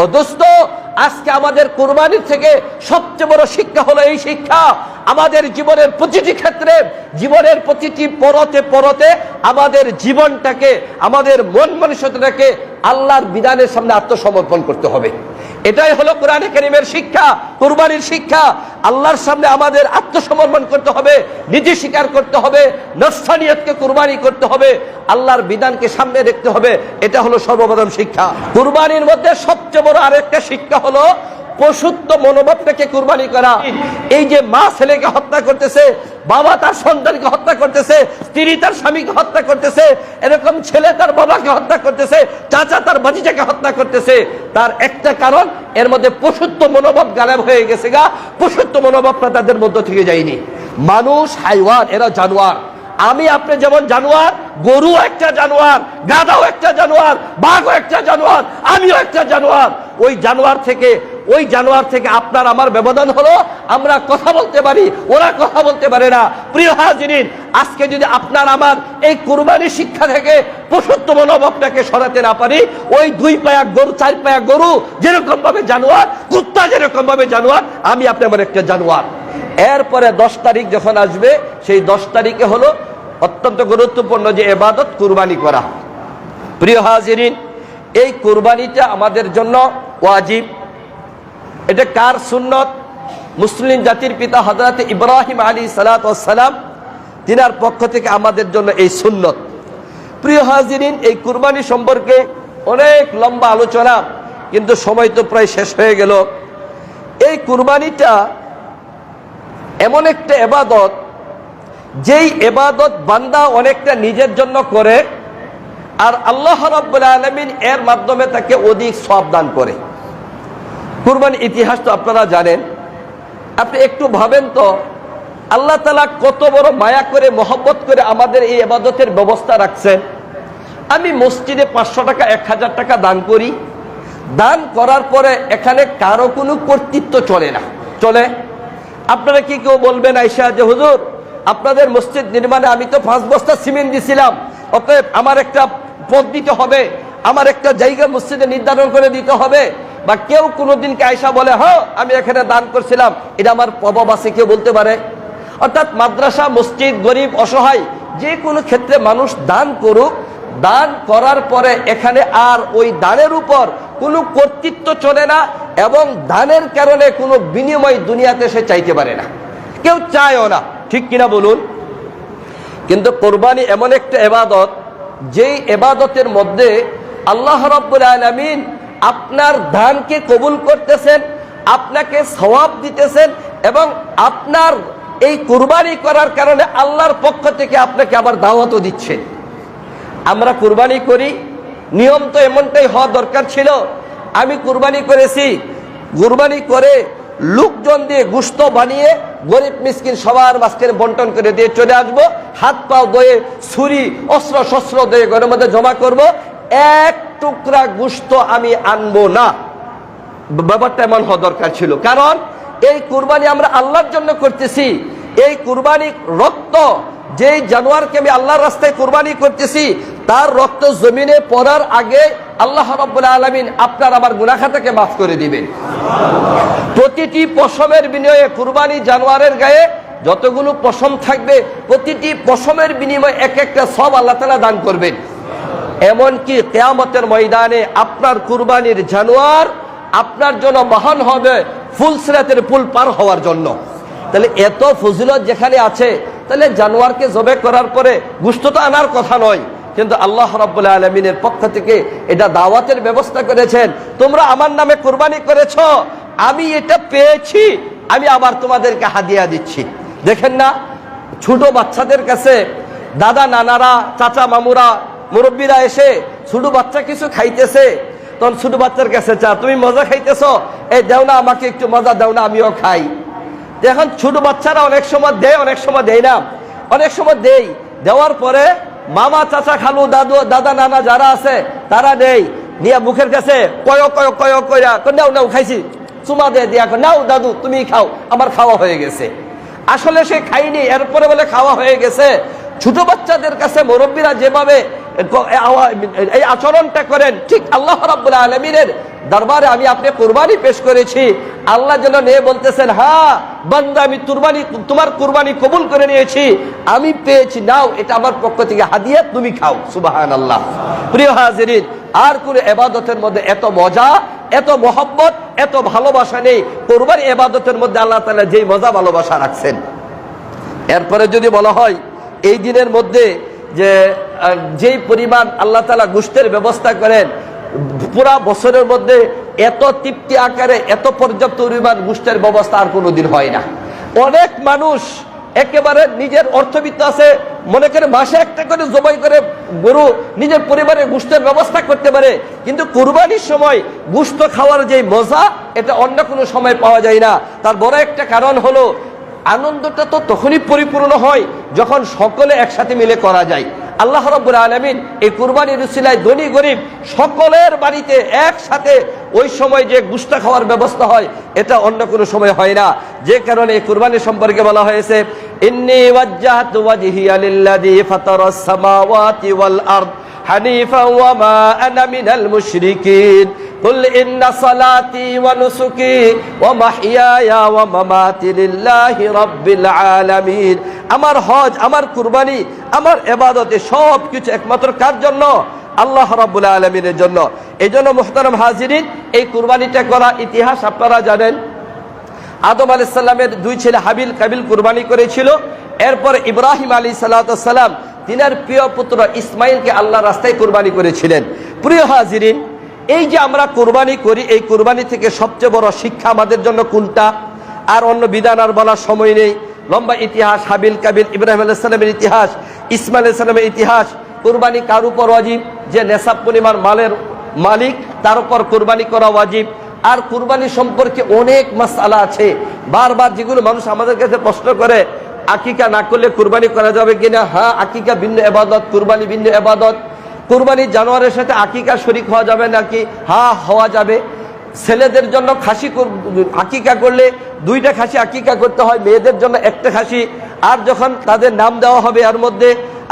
ও দোস্ত, আজকে আমাদের কুরবানির থেকে সবচেয়ে বড় শিক্ষা হলো এই শিক্ষা, আমাদের জীবনের প্রতিটি ক্ষেত্রে, জীবনের প্রতিটি পরতে পরতে আমাদের জীবনটাকে, আমাদের মন মানসিকতাটাকে আল্লাহর বিধানের সামনে আত্মসমর্পণ করতে হবে। এটাই হলো কোরআনে কারীমের শিক্ষা, কুরবানির শিক্ষা। আল্লাহর সামনে আমাদের আত্মসমর্পণ করতে হবে, নিজে স্বীকার করতে হবে, নফসানিয়তকে কুরবানি করতে হবে, আল্লাহর বিধানকে সামনে দেখতে হবে। এটা হলো সর্বপ্রথম শিক্ষা। কুরবানির মধ্যে সবচেয়ে বড় আরেকটা শিক্ষা হলো পশুত্ব মনোভাবটাকে কুরবানি করা। এই যে মা ছেলেকে হত্যা করতেছে, বাবা তার সন্তানকে হত্যা করতেছে, স্ত্রী তার স্বামীকে হত্যা করতেছে, এরকম ছেলে তার বাবাকে হত্যা করতেছে, চাচা তার ভাতিজাকে হত্যা করতেছে, তার একটা কারণ এর মধ্যে পশুত্ব মনোভাব গায়েব হয়ে গেছে গা। পশুত্ব মনোভাবটা তাদের মধ্য থেকে যায়নি। মানুষ হাইওয়ান, এরা জানোয়ার। আমি আপনি যেমন জানোয়ার, গরু একটা জানোয়ার, গাধাও একটা জানোয়ার, বাঘও একটা জানোয়ার, আমিও একটা জানোয়ার। ওই জানোয়ার থেকে আপনার আমার ব্যবধান হলো আমরা কথা বলতে পারি, ওরা কথা বলতে পারে না। প্রিয় হাজিরিন, আজকে যদি আপনার আমার এই কুরবানির শিক্ষা থেকে পশুত্ব মনোভাবটাকে সরাতে না পারি, ওই 2 পায়া গরু, 4 পায়া গরু যেরকম ভাবে জানোয়ার, কুত্তা যেরকম ভাবে জানোয়ার, আমি আপনি আমার একটা জানোয়ার। এরপরে 10 তারিখ যখন আসবে, সেই 10 তারিখে হলো অত্যন্ত গুরুত্বপূর্ণ যে ইবাদত কুরবানি করা। প্রিয় হাজিরিন, এই কুরবানিটা আমাদের জন্য ওয়াজিব। এটা কার সুন্নত? মুসলিম জাতির পিতা হযরত ইব্রাহিম আলাইহিস সালাতু ওয়াস সালাম, তিনার পক্ষ থেকে আমাদের জন্য এই সুন্নত। প্রিয় হাজিরিন, এই কুরবানি সম্পর্কে অনেক লম্বা আলোচনা, কিন্তু সময় তো প্রায় শেষ হয়ে গেল। এই কুরবানিটা এমন একটা ইবাদত, যেই ইবাদত বান্দা অনেকটা নিজের জন্য করে, আর আল্লাহ রাব্বুল আলামিন এর মাধ্যমে তাকে অধিক সওয়াব দান করে। কুরবানির ইতিহাস তো আপনারা জানেন। আপনি একটু ভাবেন তো, আল্লাহ তাআলা কত বড় মায়া করে, মহব্বত করে আমাদের এই ইবাদতের ব্যবস্থা রাখছেন। আমি মসজিদে 500 টাকা, 1000 টাকা দান করি। দান করার পরে এখানে কারো কোনো কর্তৃত্ব চলে না। চলে? আপনারা কি কেউ বলবেন আয়েশা যে হুজুর, আপনাদের মসজিদ নির্মাণে আমি তো 5 বস্তা সিমেন্ট দিছিলাম, অতএব আমার একটা পদ দিতে হবে, আমার একটা জায়গা মসজিদে নির্ধারণ করে দিতে হবে? বা কেউ কোনোদিন কে আয়েশা বলে, হ্যাঁ আমি এখানে দান করছিলাম, এটা আমার প্রভাব আছে, কেউ বলতে পারে? অর্থাৎ মাদ্রাসা, মসজিদ, গরিব, অসহায়, যে কোনো ক্ষেত্রে মানুষ দান করুক, দান করার পরে এখানে আর ওই দানের উপর কোনো কর্তৃত্ব চলে না, এবং দানের কারণে কোনো বিনিময় দুনিয়াতে সে চাইতে পারে না, কেউ চায়ও না। ঠিক কিনা বলুন? কিন্তু কুরবানি এমন একটা ইবাদত, যেই ইবাদতের মধ্যে আল্লাহ রাব্বুল আলামিন আপনার দানকে কবুল করতেছেন, আপনাকে সওয়াব দিতেছেন, এবং আপনার এই কুরবানি করার কারণে আল্লাহর পক্ষ থেকে আপনাকে আবার দাওয়াতও দিচ্ছেন। আমরা কুরবানি করি, নিয়ম তো এমনটাই হওয়া দরকার ছিল। আমি কুরবানি করেছি, কুরবানি করে লোকজন দিয়ে গোশত বানিয়ে গরিব মিসকিন সবার মাঝখানে বন্টন করে দিয়ে চলে আসবো, হাত পাও ধুয়ে, ছুরি অস্ত্র শস্ত্র দিয়ে ঘরের মধ্যে জমা করব, এক টুকরা গোশত আমি আনবো না। ব্যাপারটা এমন হওয়া দরকার ছিল, কারণ এই কুরবানি আমরা আল্লাহর জন্য করতেছি। এই কুরবানি রক্ত, যেই জানোয়ারকে আমি আল্লাহর রাস্তায় কুরবানি করতেছি, তার রক্ত জমিনে পড়ার আগে আল্লাহ রাব্বুল আলামিন আপনার আমার গুনাহ খাতাকে মাফ করে দিবেন। প্রতিটি পশমের বিনিময়ে, কুরবানি জানোয়ারের গায়ে যতগুলো পশম থাকবে, প্রতিটি পশমের বিনিময়ে এক একটা সওয়াব আল্লাহ তাআলা দান করবেন। এমনকি কিয়ামতের ময়দানে আপনার কুরবানির জানোয়ার আপনার জন্য বাহন হবে ফুলসিরাতের পুল পার হওয়ার জন্য। তাহলে এত ফজিলত যেখানে আছে, তাহলে জানোয়ারকে জবে করার পরে গোশত তো আনার কথা নয়, কিন্তু আল্লাহ রাব্বুল আলামিনের পক্ষ থেকে এটা দাওয়াতের ব্যবস্থা করেছেন। তোমরা আমার নামে কুরবানি করেছো, আমি এটা পেয়েছি, আমি আবার তোমাদেরকে হাদিয়া দিচ্ছি। দেখেন না, ছোট বাচ্চাদের কাছে দাদা নানারা, চাচা মামুরা, মুরব্বীরা এসে ছোট বাচ্চা কিছু খাইতেছে, তখন ছোট বাচ্চার কাছে, চা তুমি মজা খাইতেছো, এই দেও না আমাকে একটু মজা দাও না, আমিও খাই। এখন ছোট বাচ্চারা অনেক সময় দেয়, অনেক সময় দেয় না। অনেক সময় দেই, দেওয়ার পরে মামা, চাচা, খালু, দাদু, দাদা, নানা যারা আছে তারা নেই, নিয়ে মুখের কাছে কয় কয় কয় কয়া, নাও নাও খাইছি, চুমা দিয়ে দিয়া, নাও দাদু তুমি খাও, আমার খাওয়া হয়ে গেছে। আসলে সে খাইনি, এরপরে বলে খাওয়া হয়ে গেছে। ছোট বাচ্চাদের কাছে মুরব্বীরা যেভাবে এই আচরণটা করেন, ঠিক আল্লাহ রাব্বুল আলামিনের দরবারে আমি আপনি কুরবানি পেশ করেছি, আল্লাহ যেন নিয়ে বলতেছেন, হ্যাঁ বান্দা আমি তোমার কুরবানি কবুল করে নিয়েছি, আমি পেয়েছি, নাও এটা আমার পক্ষ থেকে হাদিয়া, তুমি খাও। সুবহানাল্লাহ। প্রিয় হাজিরিন, আর কোন ইবাদতের মধ্যে এত মজা, এত মহব্বত, এত ভালোবাসা নেই। কুরবানি ইবাদতের মধ্যে আল্লাহ তাআলা যেই মজা ভালোবাসা রাখছেন। এরপরে যদি বলা হয় এই দিনের মধ্যে যেই পরিমাণ আল্লাহ তাআলা গোশতের ব্যবস্থা করেন, পুরা বছরের মধ্যে এত তৃপ্তি আকারে এত পর্যাপ্ত পরিমাণ গোশতের ব্যবস্থা আর কোনোদিন হয় না। অনেক মানুষ একেবারে নিজের অর্থবিত্ত আছে, মনে করে মাসে একটা করে জবাই করে গরু নিজের পরিবারের গোশতের ব্যবস্থা করতে পারে, কিন্তু কুরবানির সময় গোশত খাওয়ার যে মজা, এটা অন্য কোনো সময় পাওয়া যায় না। তার বড় একটা কারণ হলো আনন্দটা তো তখনই পরিপূর্ণ হয় যখন সকলে একসাথে মিলে করা যায়। আল্লাহ রাব্বুল আলামিন এই কুরবানির উসিলায় ধনী গরিব সকলের বাড়িতে একসাথে ওই সময় যে গোশত খাওয়ার ব্যবস্থা হয়, এটা অন্য কোনো সময় হয় না। যে কারণে এই কুরবানি সম্পর্কে বলা হয়েছে, ইন্নী ওয়াজ্জাহতু ওয়াজহিয়া লিল্লাযী ফাতারাস সামাওয়াতি ওয়াল আরদ হানিফা ওয়া মা আনা মিনাল মুশরিকিন কুল ইন্না সালাতি ওয়া নুসুকি ওয়া মাহইয়ায়া ওয়া মামাতি লিল্লাহি রাব্বিল আলামিন। আমার হজ, আমার কুরবানি, আমার ইবাদতে সব কিছু একমাত্র কার জন্য? আল্লাহ রাব্বুল আলামিনের জন্য। এইজন্য মুহতারাম হাজিরিন, এই কুরবানিটা করা ইতিহাস আপনারা জানেন। আদম আলাইহিস সালামের দুই ছেলে হাবিল কাবিল কুরবানি করেছিল। এরপর ইব্রাহিম আলাইহিস সালাম তিনার প্রিয় পুত্র ইসমাইলকে আল্লাহর রাস্তায় কুরবানি করেছিলেন। প্রিয় হাজিরিন, এই যে আমরা কুরবানি করি, এই কুরবানি থেকে সবচেয়ে বড় শিক্ষা আমাদের জন্য কোনটা? আর অন্য বিধান আর বলার সময় নেই। লম্বা ইতিহাস, হাবিল কাবিল, ইব্রাহিম আলাইহিস সালামের ইতিহাস, ইসমাইল আলাইহিস সালামের ইতিহাস। কুরবানি কার উপর ওয়াজিব? যে নেশাব পরিমাণ মালের মালিক, তার উপর কুরবানি করা ওয়াজিব। আর কুরবানি সম্পর্কে অনেক মাসআলা আছে, বারবার যেগুলো মানুষ আমাদের কাছে প্রশ্ন করে, আকিকা না করলে কুরবানি করা যাবে কিনা? হ্যাঁ, আকিকা ভিন্ন ইবাদত, কুরবানি ভিন্ন ইবাদত। কুরবানি জানোয়ারের সাথে আকিকা শরীক হওয়া যাবে নাকি? হ্যাঁ, হওয়া যাবে। ছেলেদের জন্য খাসি আকিকা করলে দুইটা খাসি আকিকা করতে হয়, মেয়েদের জন্য একটা খাসি। আর যখন তাদের নাম দেওয়া হবে, এর মধ্যে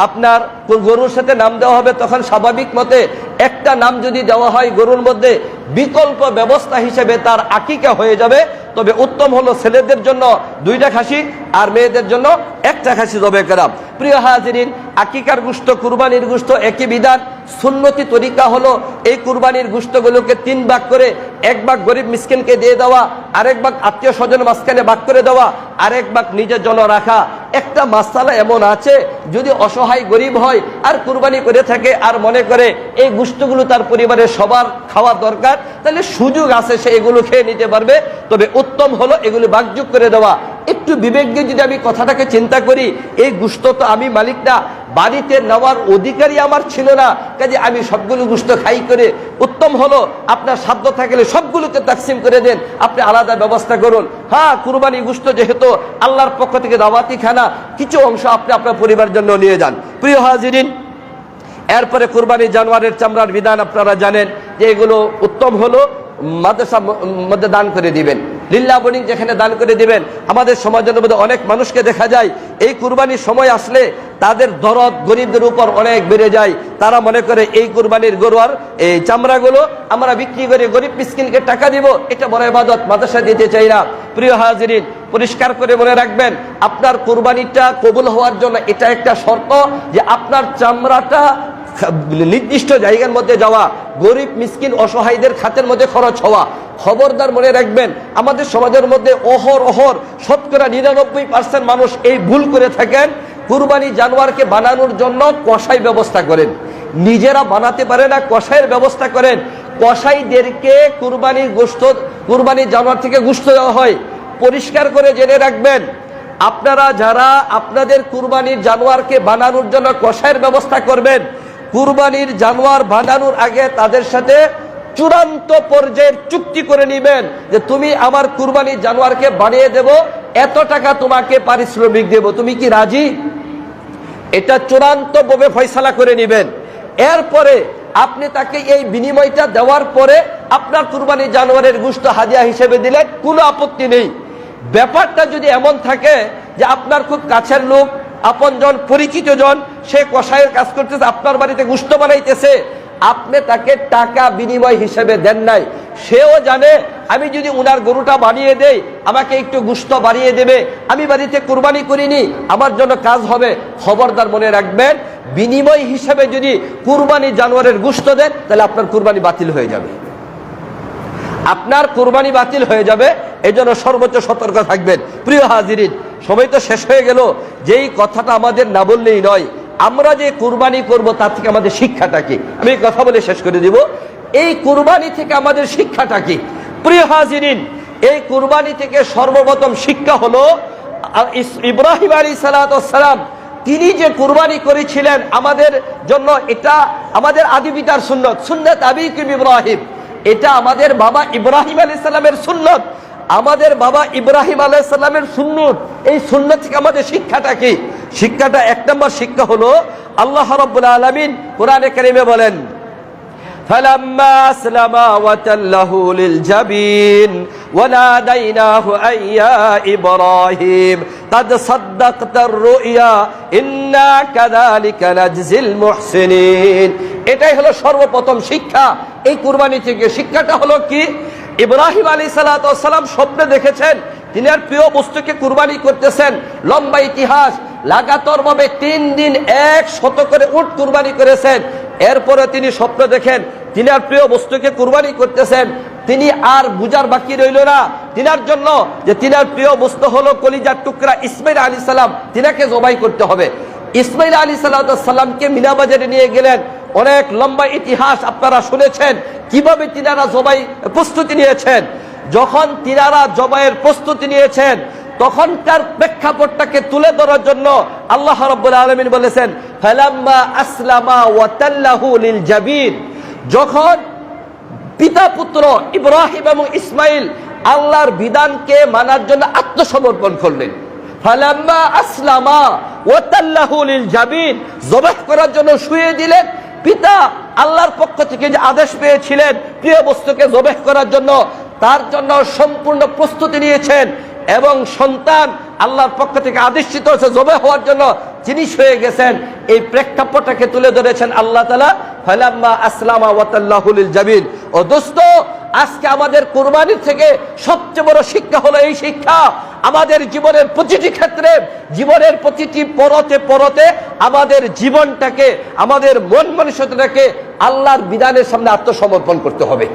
আপনার গরুর সাথে নাম দেওয়া হবে, তখন স্বাভাবিক মতে একটা নাম যদি দেওয়া হয় গরুর মধ্যে, বিকল্প ব্যবস্থা হিসেবে তার আকিকা হয়ে যাবে। তবে উত্তম হলো ছেলেদের জন্য দুইটা খাসি আর মেয়েদের জন্য একটা খাসি জবে করা। প্রিয় হাজিরিন, আকিকার গোশত, কুরবানির গোশত একই বিধান। সুন্নতি তরিকা হলো এই কুরবানির গোশতগুলোকে 3 ভাগ করে, 1 ভাগ গরিব মিসকিনকে দিয়ে দেওয়া, আরেক ভাগ আত্মীয় স্বজন মাঝখানে ভাগ করে দেওয়া, আরেক ভাগ নিজের জন্য রাখা। একটা মাসালা এমন আছে, যদি অসহায় গরিব হয় আর কুরবানি করে থাকে আর মনে করে এই গোশতগুলো তার পরিবারের সবার খাওয়া দরকার, তাহলে সুযোগ আছে, সে এগুলো খেয়ে নিতে পারবে। তবে উত্তম হলো এগুলো ভাগযোগ করে দেওয়া। একটু বিবেক দিয়ে যদি আমি কথাটাকে চিন্তা করি, এই গোশত তো আমি মালিক না, বাড়িতে নেওয়ার অধিকারই আমার ছিল না, কাজে আমি সবগুলো গোশত খাই করে, উত্তম হলো আপনার সাধ্য থাকলে সবগুলোকে তাকসিম করে দেন, আপনি আলাদা ব্যবস্থা করুন। হ্যাঁ, কুরবানি গোশত যেহেতু আল্লাহর পক্ষ থেকে দাওয়াতি খানা, কিছু অংশ আপনি আপনার পরিবারের জন্য নিয়ে যান। প্রিয় হাজিরিন, এরপরে কুরবানি জানোয়ারের চামড়ার বিধান আপনারা জানেন যে এগুলো উত্তম হলো মাদ্রাসার মধ্যে দান করে দিবেন, লিল্লাহ বনিং যেখানে দান করে দিবেন। আমাদের সমাজের মধ্যে অনেক মানুষকে দেখা যায় এই কুরবানির সময় আসলে তাদের দরদ গরিবদের উপর অনেক বেড়ে যায়। তারা মনে করে এই কুরবানির গরুয়ার এই চামড়াগুলো আমরা বিক্রি করে গরিব মিসকিনকে টাকা দিব, এটা বড় ইবাদত, মাদ্রাসা দিতে চাই না। প্রিয় হাজিরিন, পরিষ্কার করে মনে রাখবেন, আপনার কুরবানিটা কবুল হওয়ার জন্য এটা একটা শর্ত যে আপনার চামড়াটা নির্দিষ্ট জায়গার মধ্যে যাওয়া, গরিব মিসকিন অসহায়দের খাতের মধ্যে খরচ হওয়া। খবরদার মনে রাখবেন, আমাদের সমাজের মধ্যে অহর শতকরা 99% মানুষ এই ভুল করে থাকেন। কুরবানি জানোয়ারকে বানানোর জন্য কসাই ব্যবস্থা করেন, নিজেরা বানাতে পারে না, কসাইয়ের ব্যবস্থা করেন। কসাইদেরকে কুরবানি জানোয়ার থেকে গোশত দেওয়া হয়। পরিষ্কার করে জেনে রাখবেন, আপনারা যারা আপনাদের কুরবানির জানোয়ারকে বানানোর জন্য কসাইয়ের ব্যবস্থা করবেন, কুরবানির জানোয়ার বানানোর আগে তাদের সাথে চূড়ান্ত পর্যায়ের চুক্তি করে নেবেন যে তুমি আমার কুরবানির জানোয়ারকে বানিয়ে দেব, এত টাকা তোমাকে পারিশ্রমিক দেব, তুমি কি রাজি? এটা চূড়ান্ত ভাবে ফয়সালা করে নেবেন। এরপরে আপনি তাকে এই বিনিময়টা দেওয়ার পরে আপনার কুরবানির জানোয়ারের গোশত হাদিয়া হিসেবে দিলেন, কোনো আপত্তি নেই। ব্যাপারটা যদি এমন থাকে যে আপনার খুব কাছের লোক, আপনজন, পরিচিত জন, সে কসাইয়ের কাজ করতেছে, আপনার বাড়িতে গোশত বানাইতেছে, আপনি তাকে টাকা বিনিময় হিসেবে দেন নাই। সেও জানে আমি যদি উনার গরুটা বানিয়ে দেই আমাকে একটু গোশত বাড়িয়ে দেবে, আমি বাড়িতে কুরবানি করিনি, আমার জন্য কাজ হবে। খবরদার মনে রাখবেন, বিনিময় হিসেবে যদি কুরবানি জানোয়ারের গোশত দেন তাহলে আপনার কুরবানি বাতিল হয়ে যাবে, আপনার কুরবানি বাতিল হয়ে যাবে। এই জন্য সর্বোচ্চ সতর্ক থাকবেন। প্রিয় হাজিরিন, সময় তো শেষ হয়ে গেল। যেই কথাটা আমাদের না বললেই নয়, আমরা যে কুরবানি করব তার থেকে আমাদের শিক্ষাটা কি, আমি কথা বলে শেষ করে দিব। এই কুরবানি থেকে আমাদের শিক্ষাটা কি? প্রিয় হাজিরিন, এই কুরবানি থেকে সর্বপ্রথম শিক্ষা হলো ইব্রাহিম আলাইহিস সালাম তিনি যে কুরবানি করেছিলেন আমাদের জন্য, এটা আমাদের আদি পিতার সুন্নত, সুন্নাত আবিকুম ইব্রাহিম। এটা আমাদের বাবা ইব্রাহিম আলাইহিস সালামের সুন্নত, আমাদের বাবা ইব্রাহিম আলাইহিস সালামের সুন্নত। এই সুন্নত থেকে আমাদের শিক্ষাটা কি? শিক্ষাটা, এক নম্বর শিক্ষা হলো আল্লাহ রাব্বুল আলামিন কোরআনে কারীমে বলেন, فَلَمَّا أَسْلَمَا وَتَلَّهُ لِلْجَبِينِ وَنَادَيْنَاهُ أَن يَا إِبْرَاهِيمُ قَدْ صَدَّقْتَ الرُّؤْيَا إِنَّا كَذَلِكَ نَجْزِي الْمُحْسِنِينَ। এটাই হলো সর্বপ্রথম শিক্ষা এই কুরবানি থেকে। শিক্ষাটা হলো কি? ইব্রাহিম আলাইহিস সালাম স্বপ্নে দেখেছেন তিনি আর প্রিয় বস্তুকে কুরবানি করতেছেন। লম্বা ইতিহাস, লাগাতার ভাবে 3 দিন 100 করে উট কুরবানি করেছেন। এরপরে তিনি স্বপ্ন দেখেন তিনি আর প্রিয় বস্তুকে কুরবানি করতেছেন। তিনি আর বুঝার বাকি রইল না তিনার জন্য যে তিনার প্রিয় বস্তু হলো কলিজার টুকরা ইসমাইল আলাইহিস সালাম, তিনাকে জবাই করতে হবে। ইসমাইল আলাইহিস সালামকে মিনা বাজারে নিয়ে গেলেন। অনেক লম্বা ইতিহাস আপনারা শুনেছেন কিভাবে তিনারা জবাই প্রস্তুতি নিয়েছেন। যখন তিনারা জবাইয়ের প্রস্তুতি নিয়েছেন তখনকার প্রেক্ষাপটটাকে তুলে ধরার জন্য আল্লাহ রাব্বুল আলামিন বলেছেন, ফালাম্মা আসলামা ওয়া তাল্লাহু লিল জাবিন। যখন পিতা পুত্র ইব্রাহিম এবং ইসমাইল আল্লাহর বিধানকে মানার জন্য আত্মসমর্পণ করলেন, ফালাম্মা আসলামা ওয়া তাল্লাহু লিল জাবিন, জবাহ করার জন্য শুয়ে দিলেন। পিতা আল্লাহর পক্ষ থেকে যে আদেশ পেয়েছিলেন প্রিয় বস্তুকে জবাহ করার জন্য, তার জন্য সম্পূর্ণ প্রস্তুতি নিয়েছেন এবং সন্তান আল্লাহর পক্ষ থেকে আদেশিত হয়েছে জবাহ হওয়ার জন্য, তিনি শুয়ে গেছেন। এই প্রেক্ষাপটটাকে তুলে ধরেছেন আল্লাহ তাআলা, ফালাম্মা আসলামা ওয়া তাল্লাহু লিল জাবিন। ও দোস্ত, আজকে আমাদের কুরবানির থেকে সবচেয়ে বড় শিক্ষা হলো এই শিক্ষা, আমাদের জীবনের প্রতিটি ক্ষেত্রে, জীবনের প্রতিটি পরতে পরতে আমাদের জীবনটাকে, আমাদের মন মানসিকতাটাকে আল্লাহর বিধানের সামনে আত্মসমর্পণ করতে হবে।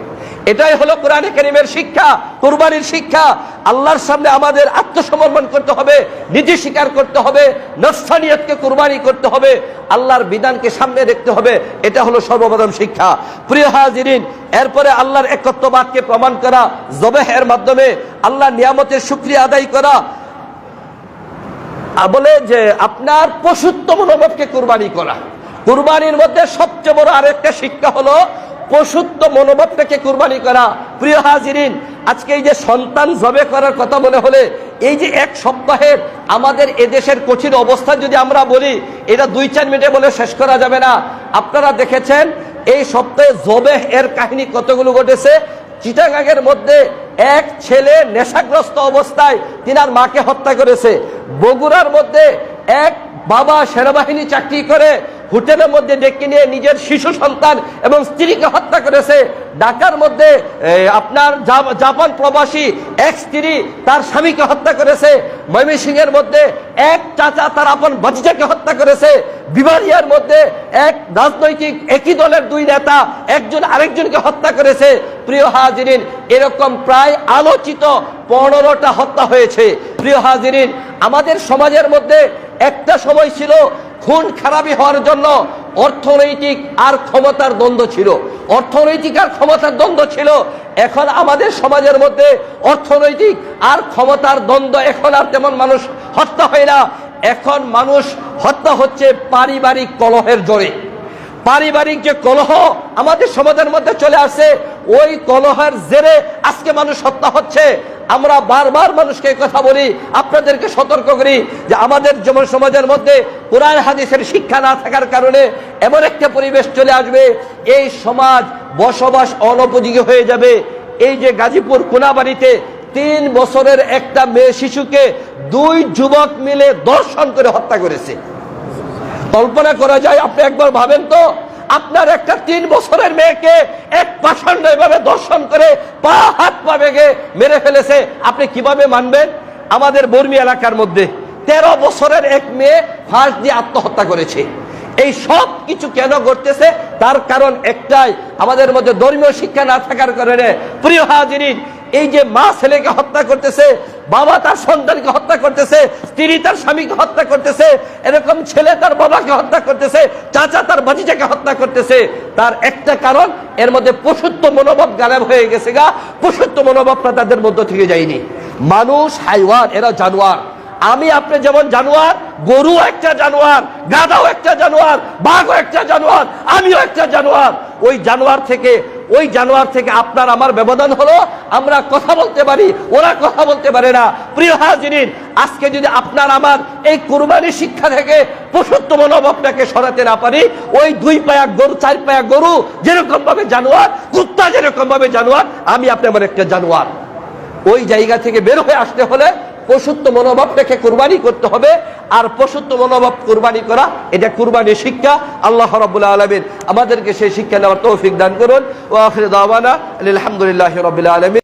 এটাই হলো কোরআনে কারীমের শিক্ষা, কুরবানির শিক্ষা। আল্লাহর সামনে আমাদের আত্মসমর্পণ করতে হবে, নিজে স্বীকার করতে হবে, নফসানিয়তকে কুরবানি করতে হবে, আল্লাহর বিধানকে সামনে দেখতে হবে। এটা হলো সর্বপ্রথম শিক্ষা। প্রিয় হাজিরিন, এরপরে আল্লাহর একত্ববাদকে প্রমাণ করা, জবাহের মাধ্যমে আল্লাহর নিয়ামতের শুকরিয়া আদায় করা। বলে যে আপনার পশুত্ব মনোভাবকে কুরবানি করা। কুরবানির মধ্যে সবচেয়ে বড় আরেকটা শিক্ষা হলো পশুত্ব মনোভাবটাকে কুরবানি করা। প্রিয় হাজিরিন, আজকে এই যে সন্তান জবাই করার কথা বলে হলে এই যে এক সপ্তাহের আমাদের এদেশের কঠিন অবস্থা যদি আমরা বলি, এটা 2-4 মিনিটে বলে শেষ করা যাবে না। আপনারা দেখেছেন এই সপ্তাহে জবাই এর কাহিনী কতগুলো ঘটেছে। চিটাগাংয়ের মধ্যে এক ছেলে নেশাগ্রস্ত অবস্থায় তিনার মাকে হত্যা করেছে। বগুড়ার মধ্যে এক বাবা সেনাবাহিনী চাকরি করে হোটেলের মধ্যে ডেকে নিয়ে নিজের শিশু সন্তান এবং স্ত্রীকে হত্যা করেছে। ঢাকার মধ্যে আপনার জাপান প্রবাসী এক স্ত্রী তার স্বামীকে হত্যা করেছে। ময়মনসিংহের মধ্যে এক চাচা তার আপন ভাতিজাকে হত্যা করেছে। বিবারিয়ার মধ্যে এক রাজনৈতিক একই দলের 2 নেতা একজন আরেকজনকে হত্যা করেছে। প্রিয় হাজিরিন, এরকম প্রায় আলোচিত 15টা হত্যা হয়েছে। প্রিয় হাজিরিন, আমাদের সমাজের মধ্যে একটা সময় ছিল খুন খারাপি হওয়ার জন্য অর্থনৈতিক আর ক্ষমতার দ্বন্দ্ব ছিল, অর্থনৈতিক আর ক্ষমতার দ্বন্দ্ব ছিল। এখন আমাদের সমাজের মধ্যে অর্থনৈতিক আর ক্ষমতার দ্বন্দ্ব, এখন আর তেমন মানুষ হত্যা হয় না। এখন মানুষ হত্যা হচ্ছে পারিবারিক কলহের জোরে। পারিবারিক যে কলহ আমাদের সমাজের মধ্যে চলে আসে, ওই কলহের জেরে আজকে মানুষ হত্যা হচ্ছে। আমরা বারবার মানুষকে কথা বলি, আপনাদেরকে সতর্ক করি যে আমাদের যেমন সমাজের মধ্যে কোরআন হাদিসের শিক্ষা না থাকার কারণে এমন একটা পরিবেশ চলে আসবে, এই সমাজ বসবাস অনুপযোগী হয়ে যাবে। এই যে গাজীপুর কোনাবাড়িতে 3 বছরের একটা মেয়ে শিশুকে 2 যুবক মিলে ধর্ষণ করে হত্যা করেছে। কল্পনা করা যায়? আপনি একবার ভাবেন তো, আপনার একটা 3 বছরের মেয়েকে এক পাষণ্ড এভাবে দর্শন করে পা হাত পা ভেঙে মেরে ফেলেছে, আপনি কিভাবে মানবেন? আমাদের বর্মি এলাকার মধ্যে 13 বছরের এক মেয়ে ফাঁস দিয়ে আত্মহত্যা করেছে। এই সব কিছু কেন ঘটতেছে? তার কারণ একটাই, আমাদের মধ্যে ধর্মীয় শিক্ষা না থাকার কারণে। প্রিয় হাজিরিন, এই যে মা ছেলেকে হত্যা করতেছে, বাবা তার সন্তানকে হত্যা করতেছে, স্ত্রী তার স্বামীকে হত্যা করতেছে, এরকম ছেলে তার বাবাকে হত্যা করতেছে, চাচা তার ভাতিজাকে হত্যা করতেছে, তার একটা কারণ, এর মধ্যে পশুত্ব মনোভাব গায়েব হয়ে গেছে গা। পশুত্ব মনোভাবটা তাদের মধ্য থেকে যায়নি। মানুষ হাইওয়ান, এরা জানোয়ার। আমি আপনি যেমন জানোয়ার, গরু একটা জানোয়ার, গাধাও একটা জানোয়ার, বাঘও একটা জানোয়ার, আমিও একটা জানোয়ার। ওই জানোয়ার থেকে আপনার আমার ব্যবধান হলো আমরা কথা বলতে পারি, ওরা কথা বলতে পারে না। প্রিয় হাজিরিন, আজকে যদি আপনার আমার এই কুরবানির শিক্ষা থেকে পশুত্ব মনোভাবটাকে সরাতে না পারি, ওই 2 পায়া গরু 4 পায়া গরু যেরকম ভাবে জানোয়ার, কুত্তা যেরকম ভাবে জানোয়ার, আমি আপনি আমার একটা জানোয়ার। ওই জায়গা থেকে বের হয়ে আসতে হলে পশুত্ব মনোভাবটাকে কুরবানি করতে হবে। আর পশুত্ব মনোভাব কুরবানি করা, এটা কুরবানির শিক্ষা। আল্লাহ রাব্বুল আলামিন আমাদেরকে সেই শিক্ষা নেওয়ার তৌফিক দান করুন। ওয়া আখিরু দাওয়ানা আলহামদুলিল্লাহি রাব্বিল আলামিন।